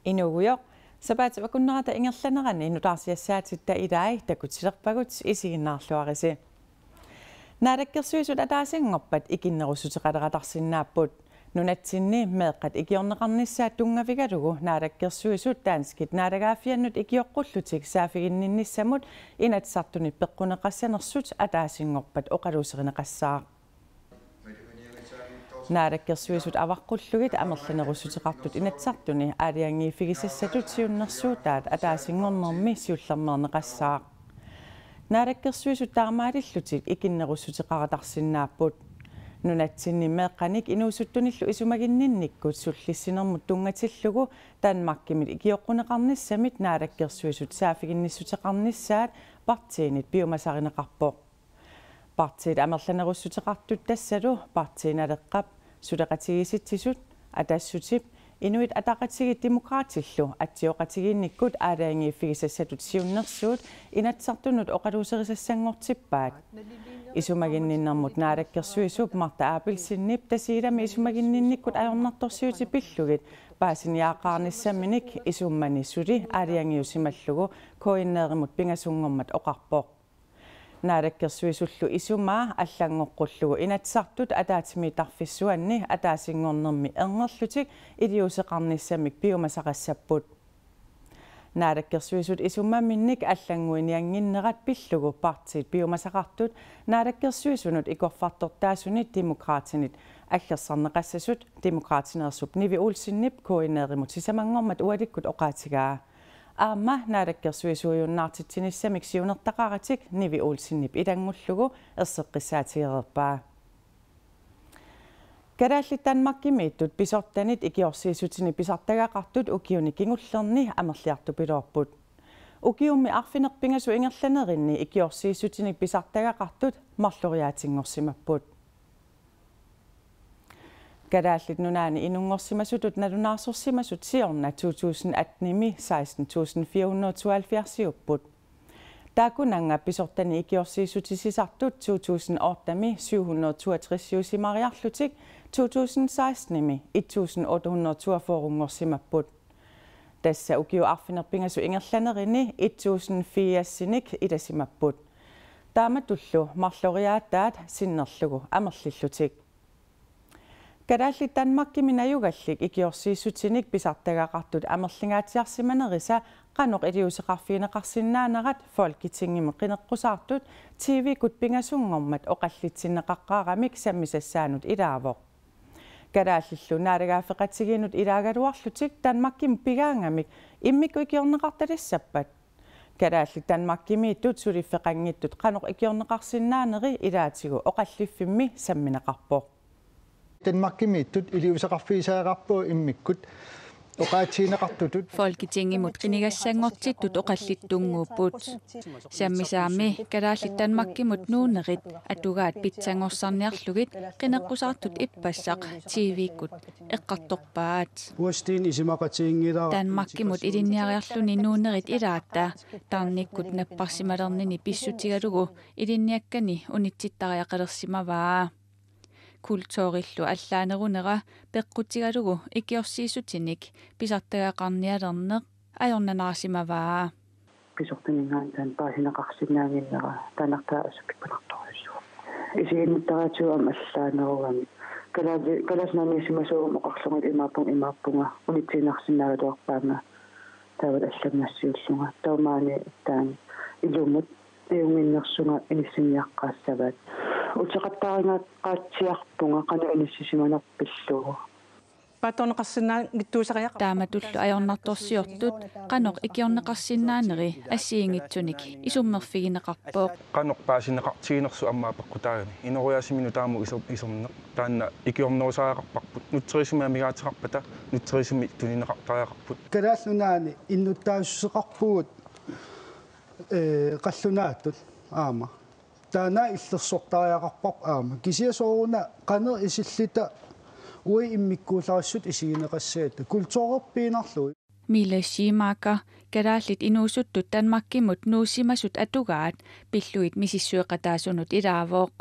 Inuguyo sabat wakunnerata ingerlanerani nutaarsiassaatit idai takutilerpagut isiginnaarluarisi naadakkersuisut ataasingorpat ikinnerusuteqaleraqarsinnaapput nunatsinni meeqqat ikiorneqarnissaat tungavigalugu naadakkersuisut taanskit naadagaafiannut ikioqqullutik saafiginninnissamut inatsartuni peqquneqassanersut ataasingorpat oqaluuserineqassaa naadakkersuisut avaqqullugut amerlanerusuteqartut inatsartuni aaliangiifigisassatut siunnersuutaat ataasingornermi siullermerneqassaa naadakkersuisut taarmaalillutik ikinnerusuteqaratarsinnaapput nunatsinni meeqqanik inuusuttunillu isumaginninnikkut sullissinermut tungatillugu Danmarkimit ikioqquneqarnissamit naadakkersuisut saafiginnisuteqarnissaat partiinit biomasarineqarpoq partiit amerlanerusuteqartut tassalu partiinaleqqap suleqatigisitsisut atassutip inuit ataqatigit demokraatillu atsioqatiginnikkut aalaangiiffigisassatut siunnersuut inatsartunut oqaluuserisassanngortippaat isumaginninnermut naadakkersuisup marta aapilsinnip tasiilami isumaginninnikkut ajornartorsiutipillugit paasiniaaqaarnissamminik isummani suli aaliangiusimallugu koinneerimut pingasungormat oqarpoq naadakkersuisullu isumaa аллангоққуллугу inatsartut ataatimitarfissuanni ataasingornermi ernerlutik iliuseqarnissamik biomasaqassaput naadakkersuisut isummaminnik аллангуиниангиннерат пиллугу партиит biomasaqartut naadakkersuisunut ikorfartortaasunit demokraatinit аллерсарнеқассасут демократинерсуп Nivi Olsenip koinneerimut sisamangormat ualikkut oqaatigaa aama naadakkersuisuujunnaartitsinnissamik siunertaqaratik Nivi Olsenip ilangullugu erseqqissaatigereerpaa kadaallit Danmarkimiittut pisortanit ikiorsiisutini pisartagaqartut ukiuni kingullerni amerliartupiloorput ukiummi arfinerpingasu ingerlanerinni ikiorsiisutinik pisartagaqartut marloriaatingorsimapput kadaallit nunaani inungorsimasutut nalunaarsorsimasut siorna 2018 16472 taakunanga pisortani ikiorsiisutisisartut 2008 762 juusimariarlutik 2016 1842 rungorsimapput tassa ukiu arfinerpingasu ingerlanerini 1004 idasimapput taamatullu marloriaattaat sinnerlugu amerlillutik kadaallit Danmarkimin ajugallik ikiorsiisutinik pisartagaqartut amerlingaatiarsimanerisa qanoq iliuseqarfiineqarsinnaanerat Folketingimut qineqqusaartut TV-kut pingasungormat oqallitsinneqaqqaaramik sammisassaanut ilaavoq kadaallilu naadagaafeqatiginut ilaagaluarlutik Danmarkim pigaangamik immikku ikiorneqartalissappat kadaallit Danmarkimiittut suliffeqangittut qanoq ikiorneqarsinnaaneri ilaatigu oqalliffimmi sammineqarpoq Danmarkimiittut iliuseqarfiisaaqarpuu immikkut oqaatiineqartutut Folketingimut qinigassangortittut oqallittunguupput sammisaami kadaallit Danmarkimut nuunerit atugaat pitsangorsaarniarlugit qineqqusaartut ippassaq TV-kut eqqartorpaat uastiin isimaqatiingila Danmarkimut ilinniariarluni nuunerit ilaata tarnikkut napparsimalernini pissutigalugu ilinniakkani unitsittariaqalersimavaa kultuurillu allaanerunera peqqutigalugu ikiorsiisutinik pisartagaqarnialerneq ajornanaarsimavaa pisortaningaan paasineqarsinnaanginnera tanartaa asukippanartorussu isiinnuttaraatuam allaanerugami kalasnaanisimasuum oqarlungat imaappunga unitsiinarsinnaagaluarpaanga taawat allangassiullunga taumaani taan ilumut iunginnersunga inissimiaqqaassavaat utseqattaringaqqaatsiarpunga qanu inississimanerpillugu taamatullu ajornartorsiortut qanoq ikiorneqarsinnaaneri assiingitsunik isummerfigineqarpooq qanoq paasineqartiginersu ammaapeqqutaagani inoriasiminu taamu isorneq taanna ikiornerusaaqarparput nutserisimaamigaatiqarpata nutserisimi tunineqartariaqarput kadaallunaani innuttaassuseqarpugut qallunaatut aama taana illersortariaqarpaq aama kisiasooruna qaner isillita ui immikkuularassut isigineqassaata kultuurerpiinarlu Mille Schimaker kadaallit inuusuttut Danmarkimut nuusimasut atugaat pilluit misissueqataasunut ilaavoq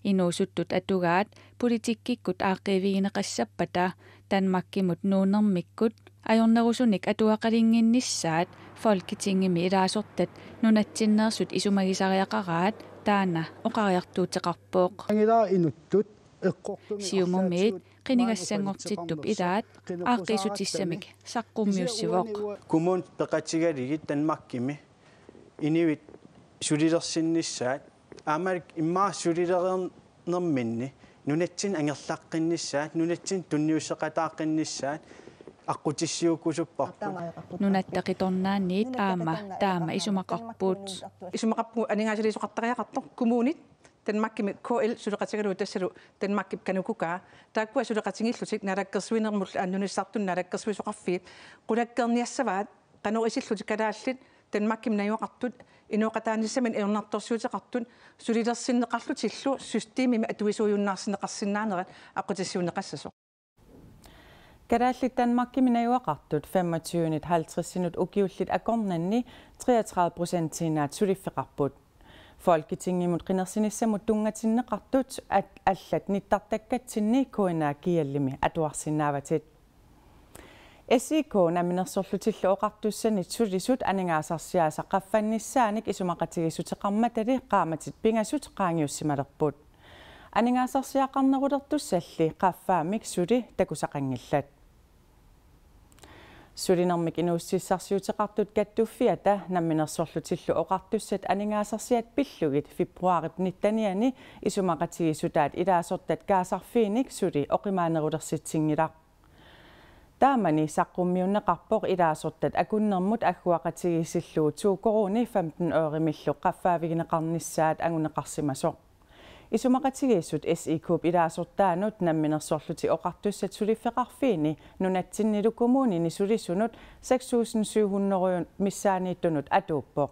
Inuusuttut atugaat politikkikut aaqivigineqassapata Danmarkimut nuunermikkut ajornerusunik atuaqalinginnissaat Folketingimi ilaasortat nunatsinneersut isumagisariaqaraat taana oqariartuuteqarpooq. Angila inuttut Siumumit qinigassangortittup ilaat aaqqisutissamik saqqummiussivoq. Kumun peqatigaligit Danmarkimi inivit sulilersinnissaat aamalik immaassulilereernerminni nunatsin angerlaqqinnissaat nunatsin tunniusseqataaqinnissaat aqutissiukusupparput Nunattaqitornaanniit aama taama isumaqarpuut isumaqarpu aningaasilisuqartariaqartor kumuunit Danmarkimi KL suleqatigalu tassalu Danmarkip kanukukaa taakkua suleqatingillutik nalakkersuinermul annunissartun nalakkersuisuqarfiit qulakkerniassavaat qanuisillutik kalaallit Danmarkim najuaqartut inuqataanissamin iornartorsuuteqartun sulilersinneqarlutillu systeemimi atuisuujunnaarsinneqarsinnaaneret aqutissiunneqassasoq. Kadaallit Danmarkimi najuaqartut 25-50 ukiullit akornanni 33% suliffeqarput. Folketingimut qinersinissamut tungatinneqartut allat nittartakkatinni kuinaa kiallimi atuarsinnaavatit. SIK naminersorlutillu oqartussanit sulisut aningaasarsiaasa qaffannissaanik isumaqatigissuteqarmatali qaamatit pingasut qaangiussimalerput. Aningaasarsiaqarnerulertussalli qaffaamik suli takusaqangillat. Sulinermik inuussissarsiuteqartut kattuffiata naminersorlutillu oqartussat aningaasarsiat pillugit februarip nittaniani isumaqatigisutaat ilaasortat kaasarfiinik suli oqimaanerulersitsingilaq. Taamani saqqummiunneqarpoq ilaasortat akunnermut agguaqatigisillu tuukoruni 15 ørimillu qaffaavigineqarnissaat anguneqarsimasoq. Isumaqatigissut SIK ilaasortaanut namminersorluti oqartussat suliffeqarfiini nunatsinnilu kommunini sulisunut 6.700 missaaniittunut atuuppoq.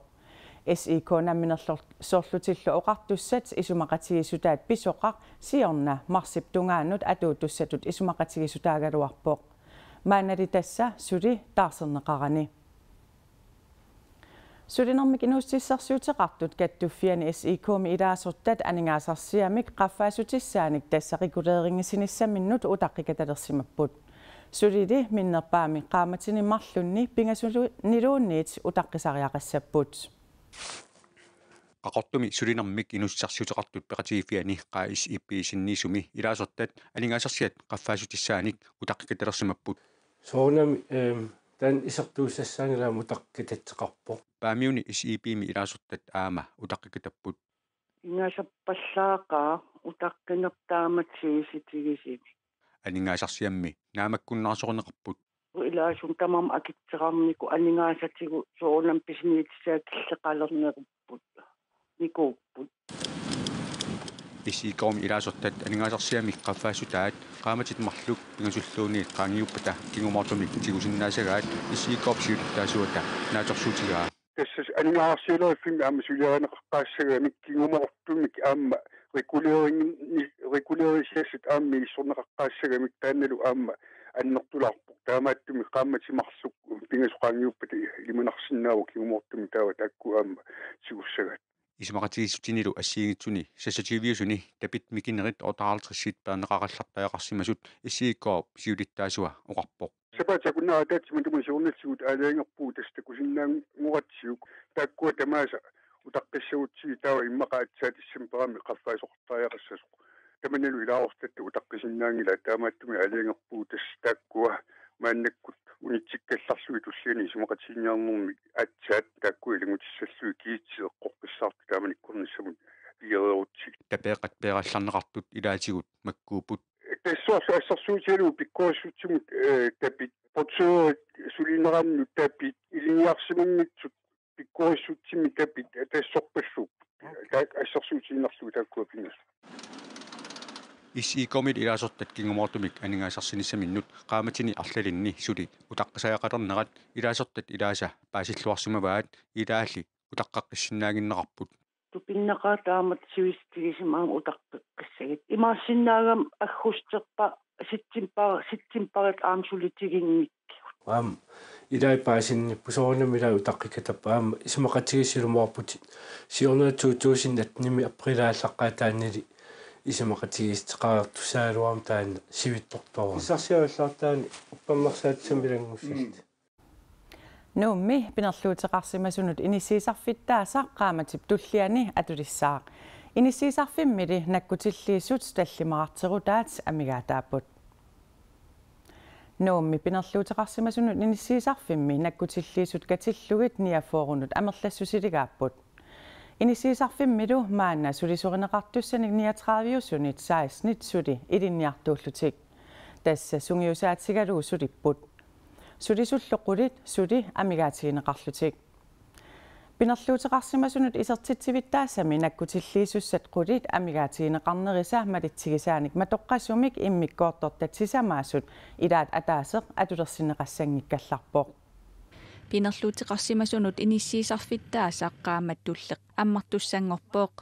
SIK namminersorlutillu oqartussat isumaqatigisutaat pisoqaq siorna marsiptungaanut atuutussatut isumaqatigisutaagaluarpoq. Maanali tassa suli taarserneqarani. Sulinermik inuussissarsiuteqartut kattuffiani SIKmi ilaasortat aningaasarsiamik qaffaasutissaanik tassa reguleeringisinissaminnut utaqqikatalersimapput. Sulili minnerpaami qaamatini marlunni pingasuniluunniit utaqqisariaqassapput. Qaqortumi sulinermik inuussarsiuteqartut peqatigifiani qaais ippiisinniisumi ilaasortat aningaasarsiat qaffaasutissaanik utaqqikatalersimapput. Soonami tan isertuussassaangila mutaqqitateqarpoq. Paamiuni SIPmi ilaasortat aama utaqqikatapput. Ingasappallaaqaa utaqqinnertaamatsigisitigisimi. Aningaasarsiammi naamakkunnaarsoqerneqarput. Ilaasun tamam akitseqarniku aningaasatigu soonam pisniitsaakilleqalernerupput. Nikuupput. SIKmi ilaasortat aningaasarsiamik qaffaasutaat qaamatit marluk pingasulluuni qaangiuppata kingumartumik tigusinnaasagaat SIKopsiuttaasuata naatorsuutigaa. Tässä aningaarsiulerifimi aama sulianeqqaassagaamik kingumortumik aama reguleerisiassat aammi issorneqaqqaassagamik taannalu aama annertularpuq taamaattumi qaamatimarsuk pingasuqaangiuppata limunarsinnaavo kingumortumi taawa taakku aama sigussagat. Isumaqatigisutinilu assiigitsuni sassativiusuni tapit mikinerit otaaraltrissit perneqarallartayaqarsimasut SIKop siulittaasua oqarpoq. Sapatakunna atatsimantumun siornatsigut aalaangerpuu tasta kusinnaanguratsiguk taakkua tamaasa utaqqissagutsi taawa immaqaatsaatissam perami qaffaasoqartariaqassasuq tamanalu ilaortatta utaqqisinnaangila taamaattumi aalaangerpuu tas taakkua maannakkut unitsikkallarlui tussiani isumaqatiginnarnermi atsaat taakkua ilingutissallui kiitsiseqqorpissartu taamanikkornissamut igereerutsik tapeeqat peerallarneqartut ilaatigut makkuuput Assarsuutialu pikkuassutsimut tapit potso sulinerannu tapit iliniarsimunngitsut pikkuassutsimmi tapit tassorpallup assarsuutiinnerlu taakkua pingas. SIKomil ilaasortat kingumortumik aningaasarsinissaminnut qaamatini arlalinni suli utaqqisajaqalernerat ilaasortat ilaasa paasilluarsimavaat ilaalli utaqqaqqissinnaagиннеqarput. Tupinnaqa taamat sivistigisimam utaqqissagit. Imaassinnaagam aggusterpa sittimparat aamsulitiginnik. Aam ilai paasinni soonamila utaqqikatappa aam isumaqatigisilumuarputit siornertuutuusinnat nimi aprilaallaqqaataannili исамақатигистеқаартусаалуарм таана сивиттортоо исарсиаваллаартаани уппаммарсаатсамилангуссит Nuummi pinerluuteqarsimasunut inissiisarfittaasaqqaamatip tulliani atulissaq inissiisarfimmili nakkutilliissut tallimaqarterutaat amigaataapput Nuummi pinerluuteqarsimasunut inissiisarfimmi nakkutilliissut katillugit niaffoorunut amerlassusiligaapput inissiisarfimmilu maanna sulisuриneqartussanik 39-sunit 16 suli ilinniartuullutik tassa sungiusaatigalu sulipput Sulisulluqulit suli amigaatigineqarlutik Pinerluuteqarsimasunut isertitsivittaassami nakkutilliisussat qulit amigaatigineqarnerisa malitsigisaanik matoqqasumik immikkoortortatsisamaasut ilaat ataaseq atulersineqassangikkallarpoq Pinerluuteqarsimasunut inissiisarfittaasaqqaamatulleq ammartussangorpoq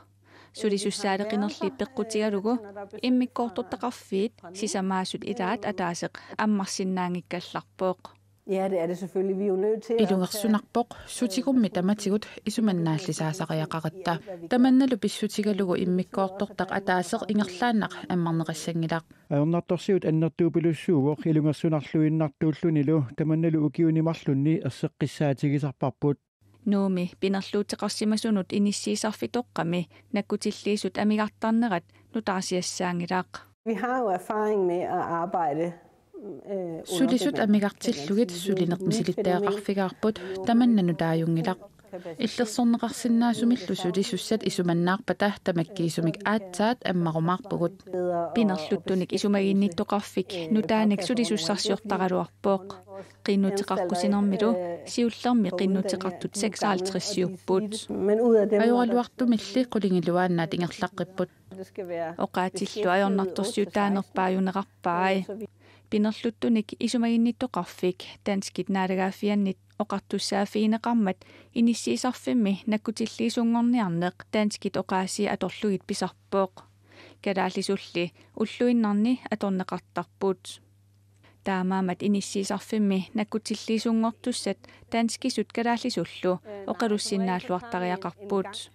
Sulisussaaleqinerli peqqutigalugu immikkoortortaqarfiit sisamaasut ilaat ataaseq ammarsinnaangikkallarpoq Ja, det er det selvfølgelig. Vi er jo nødt til Ilungersunarpoq sutigummi tamatigut isumannaallisaasaqiaqaqatta tamannalu pissutigalugu immikkoortortaq ataaseq ingerlaannaq ammarneqassangilaq aornartorsiut annertuupilussuuvoq ilungersunarluinnartuullunilu tamannalu ukiunimarlunni erseqqissaatigisarparput Nuumi pinerluuteqarsimasunut inissiisarfitoqqami nakkutilliisut amigartarnerat nutaasiassaangilaq Vi har jo erfaring med at arbejde Sulisut amigartillugit sulinermisilitteaqarfigaarput tamannanu taajungilaq illersorneqarsinnaasumillu sulisussat isumannaarpata tamakkiisumik aatsaat ammarumaarpugut pinerluttunik isumagiinnittoqarfik nutaanik sulisussarsiortaqaluarpooq qinnuteqarkusinermilu siullermi qinnuteqartut 56-siupput ajuraluartumilli qulingiluaannaat ingerlaqqipput oqaatillu ajornartorsiutaanerpaajuneqarpaai Pinerluttunik isumagiinnittoqarfik tanskit naalagaafiannit oqartussaafiineqarmat inissiisarfimmi nakkutilliisungorniarneq tanskit oqaasi atorlugit pisarpooq kalaallisulli ulluinnarni atorneqartarput taamaamat inissiisarfimmi nakkutilliisungortussat tanskisut kalaallisullu oqalussinnaalluartariaqarput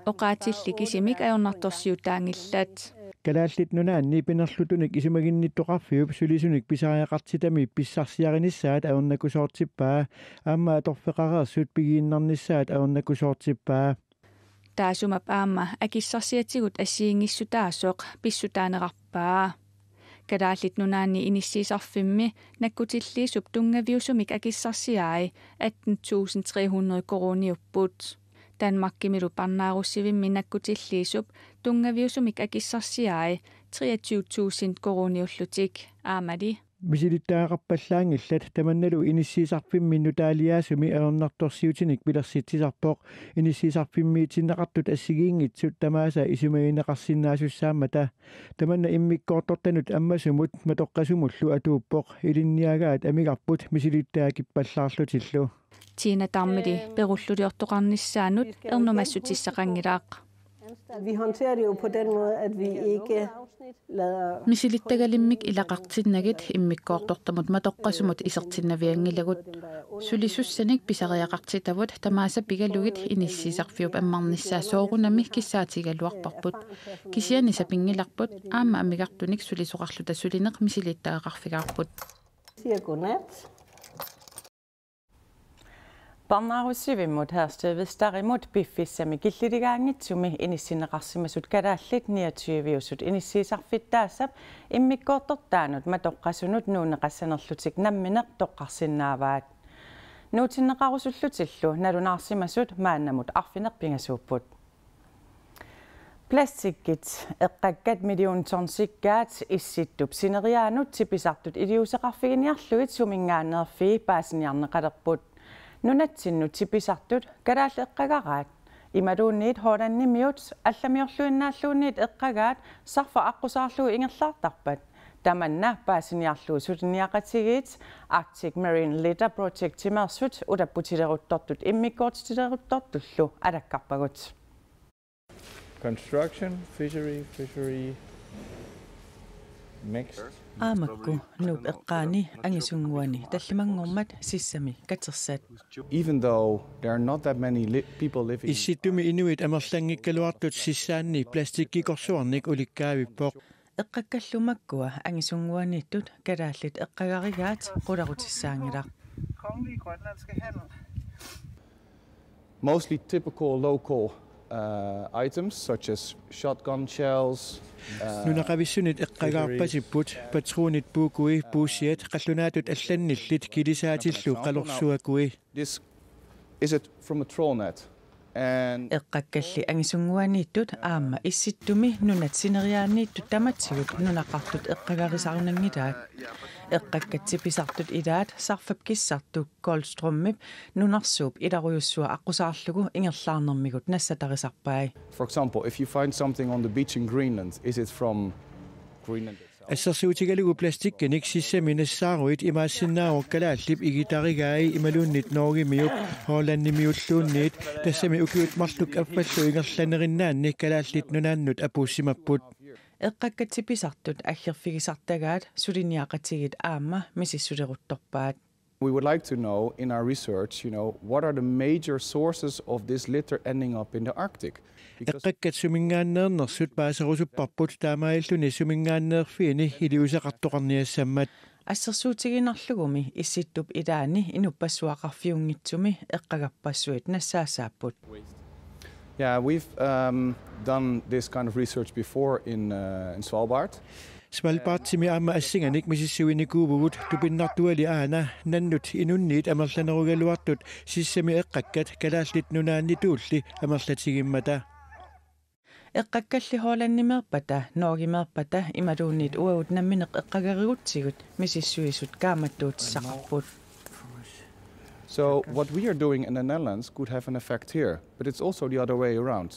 oqaatilli kisimik ajornartorsiutaangillat Kalaallit nunaanni pinerlutunik isumaginnittoqarfiup sulisunik pisariaqartitami pissarsiarinissaat aornakusoortippaa aamma atorfeqareersut pigiinnarnissaat aornakusoortippaa taasumap aamma akissarsiatigut assiingissutaasoq pissutaaneqarpaa kalaallit nunaanni inissiisarfimmi nakkutilliisup tungaviusumik akissarsiaai 18.300 koroniupput Danmarkimilu parnaarussivimmi nakkutilliisup tungaviusumik akissarsiaai 23.000 koroniullutik aamali Misilittaaqarpallaangillat tamannalu inissiisarfimmi nutaaliaasumi aornartorsiutinik pilersitsisarpoq inissiisarfimmiitinneqartut assigiingitsut tamaasa isumagineqarsinnaasussaamata tamanna immikkoortortanut ammasumut matoqqasumullu atuuppoq ilinniagaat amigarput misilittaakippallaarlutillu Tiina tarmili perulluliortoqarnissaanut ernumassutissaqangilaaq Vi håndterer det jo på den måde, at vi ikke lader Misilittagalimmik ilaqartinnagit immikkoortortamut matoqqasumut isertinnaviangilagut sulisussanik pisariaqartitavut tamaasa pigalugit inissiisarfiup ammarnissaa soorunami kissaatigaluarparput kisiani sapingilarput aamma amigartunik sulisuqarluta sulineq misilittaaqarfigaarput godnat. Parnaarussivimmut herstøvestarimut biffissami killiligaangitsumi inissinneqarsimasut kalaallit 29-usut inissiisarfittaassap immikkoortortaanut matoqqasunut nuuneqassanerlutik nammineq toqqarsinnaavaat nuutinneqarusullutillu nalunaarsimasut maannamut arfinerpingasuupput Plastikkit eqqakkat milliontonsikkaat issittup sineriaanut tipisartut iliuseqarfiginiarlugit sumingaanerfii paasiniarneqalerput Nunatsinnut tipisartut kalaalleqqagaraat imaluunniit hoolannimiut allamiorluinnaalluunniit eqqagaat sarfa aqusaarluu ingerlaartarpat tamanna paasiniarluu sutiniaqatigiit Arctic Marine Litter Project timersut utapputileruttortut immikkoortitileruttortullu alakkarpagut Construction, fishery, Aamakku nuup eqqaani angisunguani tallimangormat sissami katersat. Even though there are not that many people living. Issittumi inuit amerlangikkaluartut sissaanni plastikkikorsuarnik ulikkaavippoq. Eqqakkallumakkua angisunguanittut kalaallit eqqagarigaat qularutissaangilaq. Mostly typical local items such as shotgun shells. Nunaqavissunit eqqagaarpasipput patruunit puukui puussiat qallunaatut allannillit kilisaatillu qalorsuakui. This is it from a trawl net. And eqqakkalli angisunguaniittut aamma issittumi nunatsineriaaniittut tamatsigut nunaqartut eqqagarisarunanngitaat eqqakkatsipisartut ilaat sarfapkissartu Kolstrummip nunarsuup ilaruyussua aqusaarlugu ingerlaarnermigut nassatarisarpai. For example, if you find something on the beach in Greenland, is it from Greenland? Assarsuutigalugu plastikkanik sissaminassaaruit imaassinnaawokkalааллип igitarigaai imaluunnit Norgimiup Hollandimiulluunniit tassami ukiut marluk affallu ingerlanerinnaanni kalaallit nunaannut apuussimapput eqqakkatsipisartut aggerfigisartagaat suliniaqatigit aamma misissuleruttorpaat. We would like to know in our research, what are the major sources of this litter ending up in the Arctic? Eqqakkat sumingaanneernersut paaserusupparput taamailluni sumingaanneerfiini iliusaqartoqarniassammat. Assersuutiginerlugumi issittup ilaani inuppassuaqarfiungitsumi eqqagappassuit nassaassaapput. Yeah, we've done this kind of research before in Svalbard. Svalbard-timi aamma assinganik misissuinikuuvugut tupinnartuali aana nannut inunniit amerlanerugaluartut sissami eqqakkat kalaallit nunaannituulli amerlatigimmata. Eqqakkalli Hollannimerpata Norgimerpata imaluunniit uagut nammineq eqqagarigutsigut misissuisut kaamattuutissaqarput. So what we are doing in the Netherlands could have an effect here, but it's also the other way around.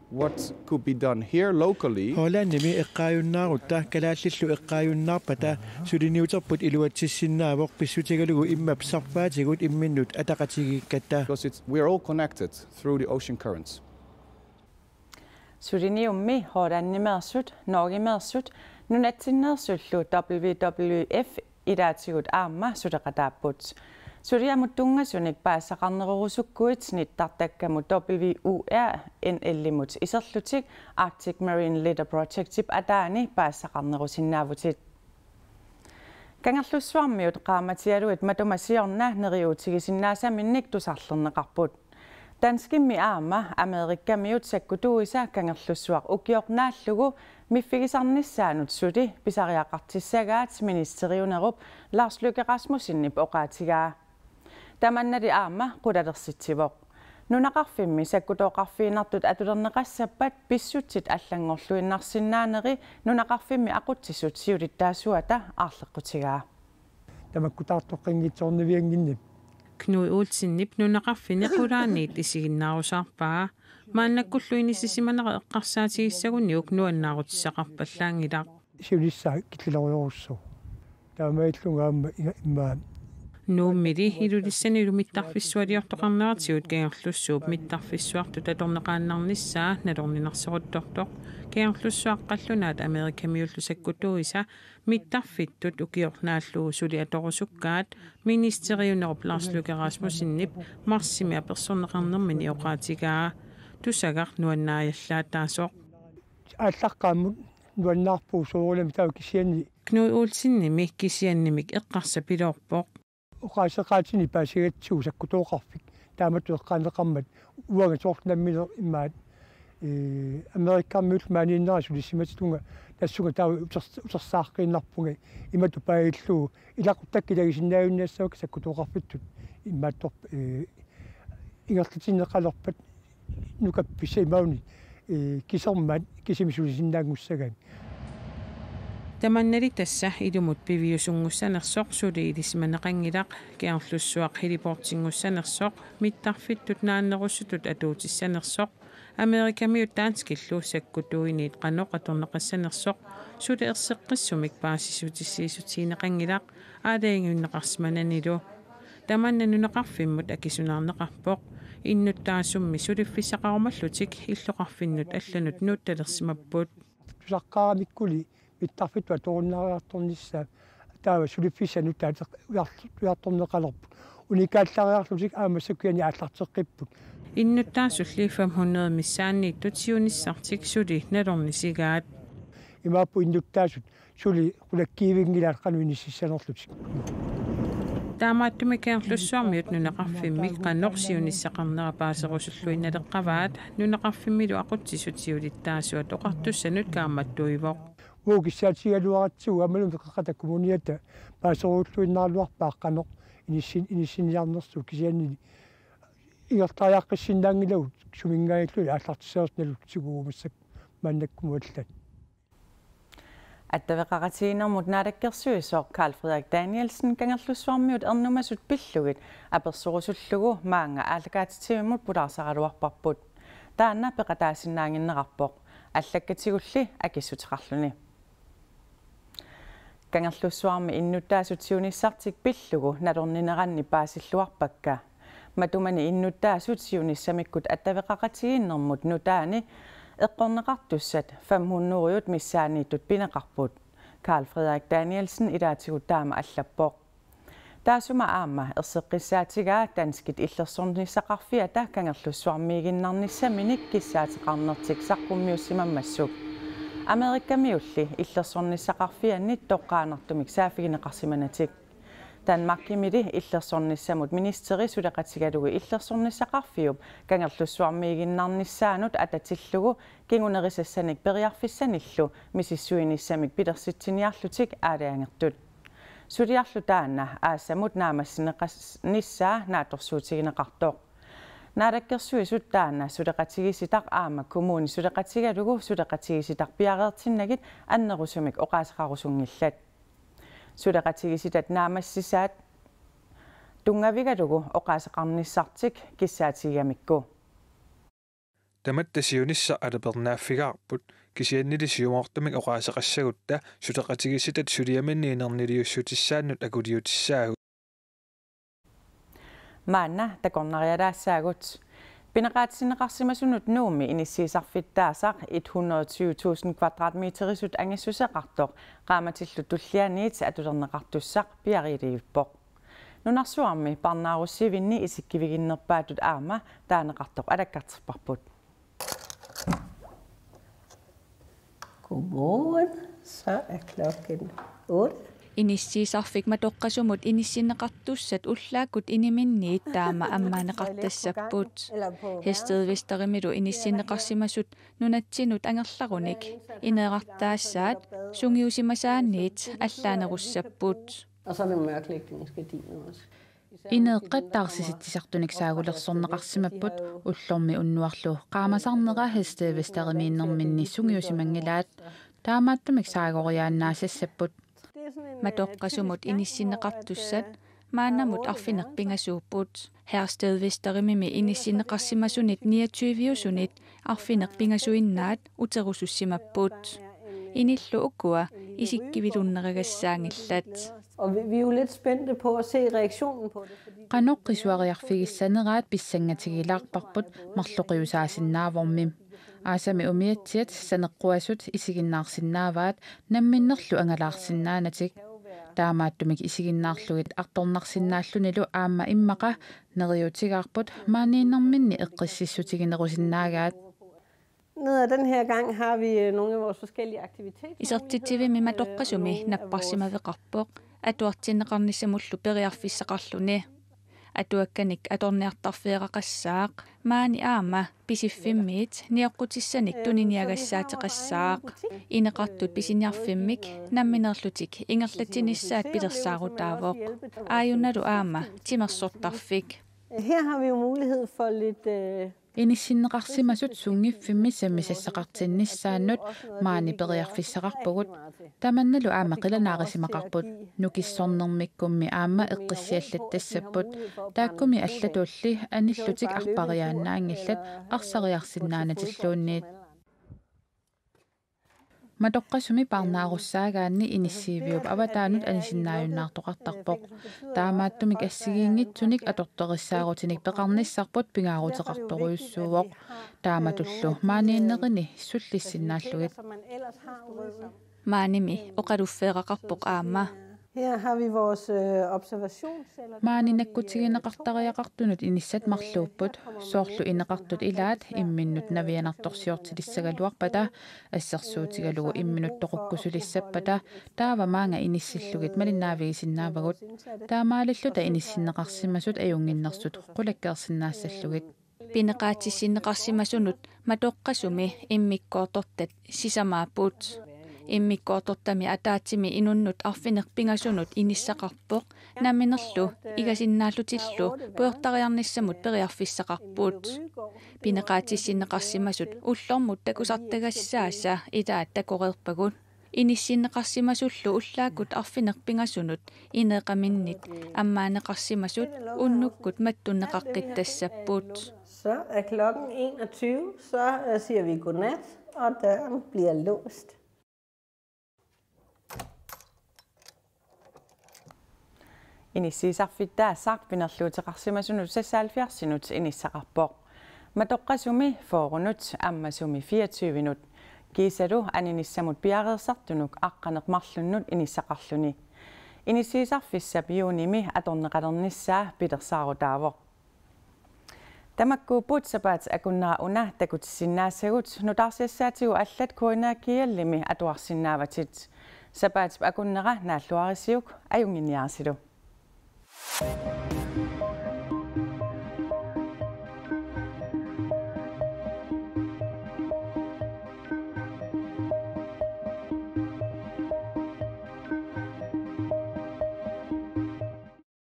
What could be done here locally? Hollannimi eqqaayunnaarutta kalaallilu eqqaayunnaarpata suliniuterput iluatsissinnaavoq pissutigalugu immapsarpaatigut imminnut ataqatigikkatta. Because we're all connected through the ocean currents. Suliniummi Hollannimersut Norgimersut nunatsinneersullu WWF ilaatigut aamma suleqataapput. Suliamuttunngasunik paassaqarnerurusukkuit nittartakkamut WUR NL-limut iserlutik Arctic Marine Litter Project-ip ataani paassaqarnerusinnaavutit. Kangerlussuarmiut qaamatialuit matumasiorna neriutigisinnaasaminik tusarlerneqarput. Danskimmi aamma Amerikkamiut sakkutuisa kangerlussuaq ukiornaallugu miffigisarnissaanut suli pisariaqartissagaat ministeriunerup Lars Løkke Rasmussinnip oqaatigaa. Tamannali aamma qulalersitsivoq. Nunaqarfimmi sakkutoqarfiinartut atulerneqassappat pissutsit allangorluinnarsinnaaneri nunaqarfimmi aqutsissut siulittaasuata aarleqqutigaa. Tamakkutaartoqqinngitsoornivianginnip Knud Olsen nunaqarfini qulaanniit isiginnaarusarpaa maannakkulluinissisimanera eqqarsaatigissagunniuk nuannaarutissaqarpallaangilaq siulissaa kitlilerujorussu taamaillungaamma imma nuummili ilulissani ilumittarfissualiortoqarneratigut kiangerlussuup mittarfissuartut atorneqaannarnissaa nalorninarseruttortoq kiangerlussuaqqallunaat Amerikkamiullu sakkutuisa mittarfittut ukiornaallugu suli atorusukkaat ministeriunerup Lars Løkke Rasmussinnip marsimi apersorneqarnermini oqaatigaa tusagar nuannaajallaataasoq аллаққааммут нуаннаарпуу суурлами тау кисианни Knud Olsen kisiannimik eqqarsapilorpoq uqaasеqaatini paasigatsugu sakkutooqarfik taamatu eqqaaneqarmat uanga soortnammiler immaat Amerikkaammiul maaniinnerasuli simattunga tassunga tau utersaaqqinnarpunga imatu paillugu ilaquttakkilagisinnaayunniassavak sakkutooqarfittut immaattorp ingerlitineqalerpat nukappissa imauni kisermaat kisimisulisinnaangussagaan Tamannali tassa ilumut piviusungussanersoq suli ilismaneqangilaq kiarlussuaq hiliportingussanersoq mittarfittut naannerussutut atuutissanersoq Amerikkamiut taanskillu sakkutuiniit qanoq atorneqassanersoq suli erseqqissumik paasisutissiisutiineqangilaq aalaingunneqarsmananilu tamanna nuneqarfimmut akisunaarneqarpoq innuttaasummi suliffissaqarumallutik illoqarfinnut allanut nuuttalersimapput tusaqqaaramikkuli mittарфитва торуннариарторнissaa таава сулиффисану таатеқ уярторнеқалерпут уникааллариарлутик аамассаккуяни ааллартеққиппут иннуттаасулли 500 миссааннииттут сиунissartik сули налорнисигаат имааппу иннуттаасут сули қулаккиивингилаал қануиниссисанерлутик таамааттумикеарлуссуармиут нунеқарфиммик қаннорсиунissақарнера паасерусуллуинналеққаваат нунеқарфиммилу ақутсисутиулиттаасуат оқартуссанут кааматтуивоқ уукиссаатигалуаратсуг амалун пеққата коммуниата паасеруллуиннаарлуарпааққанеқ иниссиниарнерсу кисианни иертааяаққиссиннаангилагут сумингаиллуи ааллартиссаерсналутсигуумассак маннаккумуаллат Attavеқаратиинермут наалаккерсуисоо Carl Frederik Danielsen кангерлуссуармиут ернумасут пиллугит аперсорусуллугу маанга аалакаатитсимимут пулаарсаралуарпарпут таанна пеқатаасиннаангиннеқарпоқ аллаккатигулли акиссутеқарлуни кангерлуссуарми иннуттаасутсиунissartik пиллугу налорнинеранни паасиллуарпакка матумани иннуттаасутсиунissамиккут attavеқаратииннэрмут нутаани эққорнеқартуссат 500-ут миссаанииттут пинеқарпут Carl Frederik Danielsen илаатигут таама аллаппоқ таасума аама ерсеққиссаатигаа данскит иллерсорнissақарфиата кангерлуссуармиигиннарниссаминик киссаатеқарнертик саққуммиуссимаммассук Америккамиулли иллерсорнissақарфианнит тоққаанартумик саафигинеқарсиманатик Danmarkimidi иллерсорнissamut ministeri sudaqatigalugu иллерсорнissaqarfiup kangerlussuarmiiginnaarnissaanut atatsillugu kingunerisassanik periarfissanillu misissuinissamik pilersitsiniarlutik aalaangertut suliarlu taanna aassamut naamassinneqasnissaa naatorsuutigineqartoq naadakkersuisut taanna sudaqatigisitaq aama kommuni sudaqatigalugu sudaqatigisitaq piareertinnagit annerusumik oqaasaqarusungillat sudaqatigisitат наамассисаат тунгавигалугу оқаасеқарнissartik киссаатигамикку таматтасиунисса алапернааффигаарпут кисианнилисиумаортумик оқаасеқассагутта сутеқатигиситат сулиаманниинернилиуссутиссааннут акулиутиссаагу маанна такорнариалаассаагут пинеқаатсинеқарсимасунут нууми иниссиисарфиттаасақ 120,000 квадратметерисут ангиссусеқартоқ qaamatillu tullianiit atulернеқартуссақ пиарилииппоқ нунарсуарми парнааруссивинни исиккивигиннерпаатут аама таанеқартоқ алаккартерпарпут Godmorgen. Så klokken 8. Inissiisarfik matoqqasumut inissinneqartussat ullaakut iniminniit taama ammaaneqartassappuut hestedvisterimilu inissinneqarsimasut nunatsinut angerlarunik ineeqartaassaat sungiusimasaanniit allaanerussappuut Og så er det mørklægningsgardiner også. Ineeqqattaarsisit saagulersorneqarsimapput ullormi unnuarlu qaamasarnera hestedvisterimiinnerminni sungiusimangilaat taamaattumik saagoriaannaasassaput matoqqasumut inissinneqartussat maannamut arfineqpingasuupput herstedvisterimimi inissinneqarsimasunit 29-usunit arfineqpingasuinnaat uterusussimapput inillu ukkua isikkivilunnerigасsaangillat Og vi er jo lidt spændte på at se reaktionen på det. qanoqqisuariarfigissaneraat pissangatigilаарparput marloqiusaasinnaavoormim aasami umiatsiat saneqquasut isiginnaarsinnaavaat namminnerlu angalaarsinnaanatik taamaattumik isiginnaarlugit artornarsinnaallunilu aamma immaqa neriutigaarput maaniinnerminni eqqississutiginerusinnaagaat Ned ad den her gang har vi nogle af vores forskellige aktiviteter. Isartitivimi matoqqasumi napparsimaveqarpoq atuartinneqarnissamullu periarfissaqarluni atuakkanik atorniartarfiiqaqassaaq maani aama pisiffimmit niaqqutissanik tuniniagassaateqassaaq ineqartut pisiniarfimmik namminerlutik ingerlatinissaat pilersaarutaavoq aayunnalu aama timersortarfik. Her har vi jo mulighed for lidt inissinneqarsimasut sungiffimmissammissassaqartinnissaannut maani periarfissaqarpugut tamannalu aama qilanaarissimaqarput nukissornermikkummi aama eqqissiallattassaput taakkumi allatuulli anillutik arpariaannaangillat arsariarsinnaanatilluunniit matoqqasumi parnaarussaaгаанни иниссиивиуп аватаанут анисиннааюннаартоқартарпоқ таамааттумик ассигиингитсуник аторториссаагутиник пеқарниссарпут пингаарутеқарторуйуссуувоқ тааматуллу maaнииннерини суллиссиннааллугит Maanimi oqaluffeeqaqarpoq aama. Her har vi vores observationsceller. Maani nakkutigineqartariaqartunut inissat marluupput soorlu ineqartut ilaat imminnut navianartorsiortilissagaluarpata assersuutigalugu imminut toqukkusulissappata taava maanga inissillugit malinnaavigisinnaapagut taamaalilluta inissinneqarsimasut ajunginnersut qulakkeersinnaassallugit pineqaatissinneqarsimasunut matoqqasumi immikkoortortat sisamaaput immikkoortortami ataatsimi inunnut arfinerpingasunut inissaqarpoq naminerlu igasinnaallutillu puertariarnissamut periarfissaqarpuut pineqaatissinneqarsimasut ullormut takusartagassaassa itaat takoreerpagut inissinneqarsimasullu ullaakut arfinerpingasunut ineeqaminnit ammaaneqarsimasut unnukkut mattunneqaqqittassapput. Så klokken 21, så siger vi godnat, og døren bliver låst. Inissisarfittaassaaq pinerluutiqarsimasunut 76 inissaqarpoq matoqqasumi foorunut ammasumi 24 kiisalu aninissamut piareersartunuk aqqaneqmarlunnut inissaqarluni inissisarfissap juunimi atorneqalernissaa pitersaaruutaavoq tamakkuuput sapaat akunnerauna takutissinnaasagut nutarsiassaatigu allat kuinaakiallimi atuarsinnaavatit sapaat akunnera naalluarisiuk ajunginiarsilu.